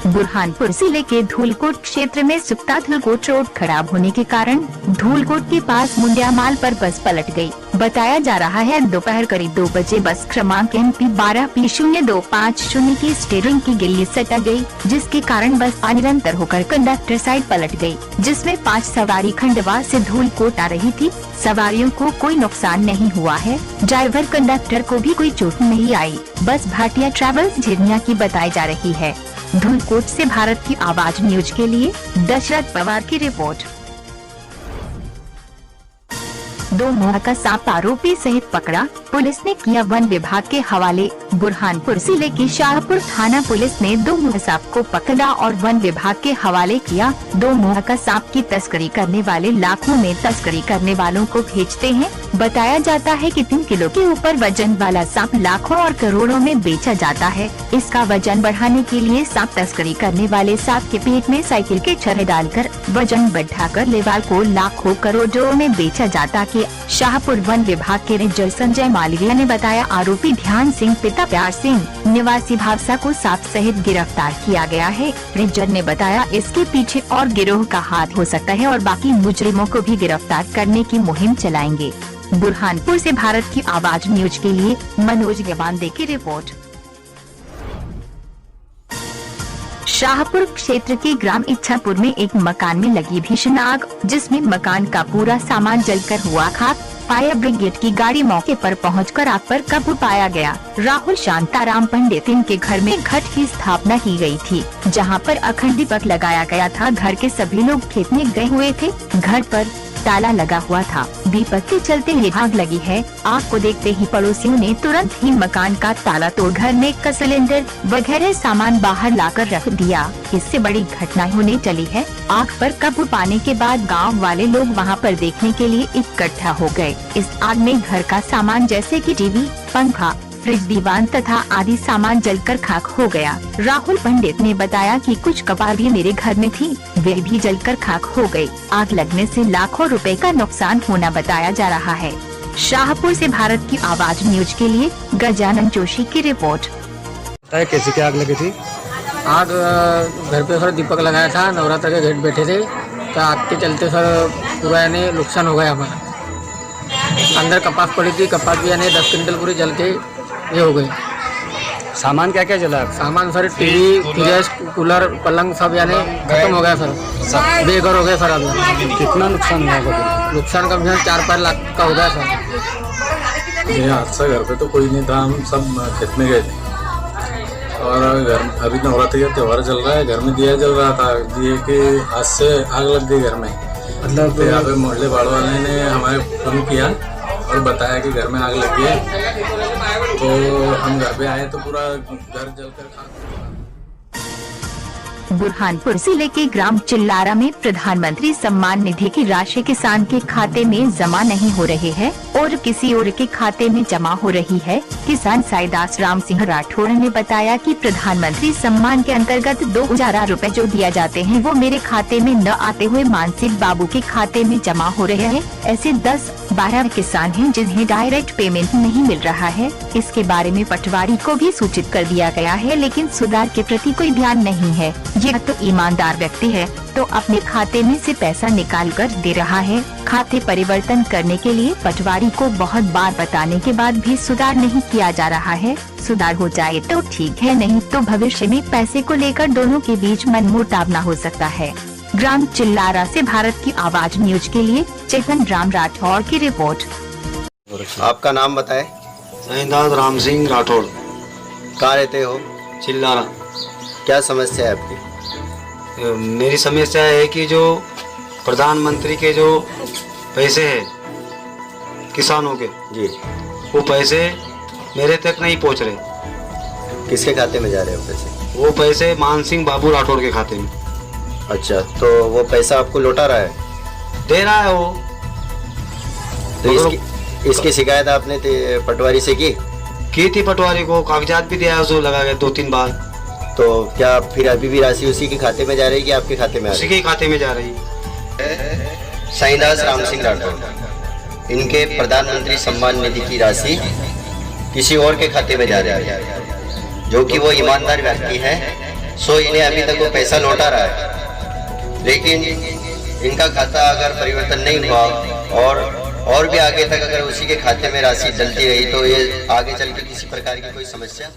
बुरहानपुर जिले के धूलकोट क्षेत्र में सुप्ता धूलकोट रोड खराब होने के कारण धूलकोट के पास मुंडिया माल पर बस पलट गई। बताया जा रहा है दोपहर करीब 2 बजे बस क्रमांक MP 12P0250 की स्टीयरिंग की गिल्ली सटक गई, जिसके कारण बस अनिरंतर होकर कंडक्टर साइड पलट गई, जिसमें 5 सवारी खंडवा से धूलकोट आ रही थी। सवारियों को कोई नुकसान नहीं हुआ है। ड्राइवर कंडक्टर को भी कोई चोट नहीं आई। बस भाटिया ट्रैवल्स झिरनिया की बताई जा रही है। धूलकोट से भारत की आवाज न्यूज के लिए दशरथ पवार की रिपोर्ट। 2 मुआ का सांप आरोपी सहित पकड़ा, पुलिस ने किया वन विभाग के हवाले। बुरहानपुर जिले की शाहपुर थाना पुलिस ने 2 मुआ सांप को पकड़ा और वन विभाग के हवाले किया। 2 मुआ का सांप की तस्करी करने वाले लाखों में तस्करी करने वालों को भेजते हैं। बताया जाता है कि 3 किलो के ऊपर वजन वाला सांप लाखों और करोड़ों में बेचा जाता है। इसका वजन बढ़ाने के लिए सांप तस्करी करने वाले सांप के पेट में साइकिल के छर्रे डालकर वजन बढ़ाकर लेवाल को लाखों करोड़ों में बेचा जाता है। शाहपुर वन विभाग के रेंजर संजय मालवीय ने बताया, आरोपी ध्यान सिंह पिता प्यार सिंह निवासी भावसा को सांप सहित गिरफ्तार किया गया है। रेंजर ने बताया, इसके पीछे और गिरोह का हाथ हो सकता है और बाकी मुजरिमों को भी गिरफ्तार करने की मुहिम चलाएंगे। बुरहानपुर से भारत की आवाज न्यूज के लिए मनोज गवांदे की रिपोर्ट। शाहपुर क्षेत्र के ग्राम इच्छापुर में एक मकान में लगी भीषण आग, जिसमें मकान का पूरा सामान जलकर हुआ खाक। फायर ब्रिगेड की गाड़ी मौके पर पहुंचकर आग पर काबू पाया गया। राहुल शांताराम पंडित इनके घर में घट की स्थापना की गई थी, जहां पर अखंड दीपक लगाया गया था। घर के सभी लोग खेत में गए हुए थे। घर पर ताला लगा हुआ था। दीपक के चलते ये आग लगी है। आग को देखते ही पड़ोसियों ने तुरंत ही मकान का ताला तोड़ घर में का सिलेंडर वगैरह सामान बाहर लाकर रख दिया। इससे बड़ी घटना होने चली है। आग पर काबू पाने के बाद गांव वाले लोग वहां पर देखने के लिए इकट्ठा हो गए। इस आग में घर का सामान जैसे कि टीवी, पंखा, फ्रिज, दीवान तथा आदि सामान जलकर खाक हो गया। राहुल पंडित ने बताया कि कुछ कबाड़ भी मेरे घर में थी, वे भी जलकर खाक हो गई। आग लगने से लाखों रुपए का नुकसान होना बताया जा रहा है। शाहपुर से भारत की आवाज न्यूज के लिए गजानन जोशी की रिपोर्ट। कैसे क्या आग लगी थी? आग घर पे सर दीपक लगाया था, नवरात्र के घेट बैठे थे, तो आग के चलते सर पूरा यानी नुकसान हो गया हमारा। अंदर कपास पड़ी थी, कपास भी यानी 10 क्विंटल पूरी जल के ये हो गई। सामान क्या क्या जला? सामान सर टीवी, फ्रिज, कूलर, पलंग सब यानी खत्म हो गया सर, बेघर हो गया सर। अभी कितना नुकसान हुआ? नुकसान कम से कम 4-5 लाख का हो गया सर। ये हादसा घर पे तो कोई नहीं था, हम सब खेत में गए थे और घर अभी नवरात्रि का त्यौहार चल रहा है, घर में दिया जल रहा था। दिए कि आज से आग लग गई घर में। मतलब तो यहाँ पे मोहल्ले बाड़ वाले ने हमारे फोन किया और बताया कि घर में आग लग गई है, तो हम घर पे आए तो पूरा घर जलकर खाक। बुरहानपुर जिले के ग्राम चिल्लारा में प्रधानमंत्री सम्मान निधि की राशि किसान के खाते में जमा नहीं हो रही है और किसी और के खाते में जमा हो रही है। किसान साईदास राम सिंह राठौड़ ने बताया कि प्रधानमंत्री सम्मान के अंतर्गत 2000 रुपए जो दिया जाते हैं वो मेरे खाते में न आते हुए मानसिक बाबू के खाते में जमा हो रहे हैं। ऐसे 10-12 किसान हैं जिन्हें डायरेक्ट पेमेंट नहीं मिल रहा है। इसके बारे में पटवारी को भी सूचित कर दिया गया है, लेकिन सुधार के प्रति कोई ध्यान नहीं है। यह तो ईमानदार व्यक्ति है तो अपने खाते में से पैसा निकाल कर दे रहा है। खाते परिवर्तन करने के लिए पटवारी को बहुत बार बताने के बाद भी सुधार नहीं किया जा रहा है। सुधार हो जाए तो ठीक है, नहीं तो भविष्य में पैसे को लेकर दोनों के बीच मनमुटाव न हो सकता है। ग्राम चिल्लारा से भारत की आवाज न्यूज के लिए चेतन राम राठौड़ की रिपोर्ट। आपका नाम बताएं। साईदास राम सिंह राठौड़। कहाँ रहते हो? चिल्लारा। क्या समस्या है आपकी? मेरी समस्या है कि जो प्रधानमंत्री के जो पैसे हैं किसानों के जी, वो पैसे मेरे तक नहीं पहुंच रहे। किसके खाते में जा रहे हो पैसे? वो पैसे मान सिंह बाबू राठौड़ के खाते में। अच्छा, तो वो पैसा आपको लौटा रहा है? दे रहा है वो। तो इसकी शिकायत आपने पटवारी से की थी? पटवारी को कागजात भी दिया है, उसको लगा गया 2-3 बार। तो क्या फिर अभी भी राशि उसी के खाते में जा रही है कि आपके खाते में आ रही है? उसी के खाते में जा रही है। साईदास राम सिंह राठौड़, इनके प्रधानमंत्री सम्मान निधि की राशि किसी और के खाते में जा रही है, जो कि वो ईमानदार व्यक्ति है सो इन्हें अभी तक वो पैसा लौटा रहा है, लेकिन इनका खाता अगर परिवर्तन नहीं हुआ और भी आगे तक अगर उसी के खाते में राशि डलती रही तो ये आगे चल के किसी प्रकार की कोई समस्या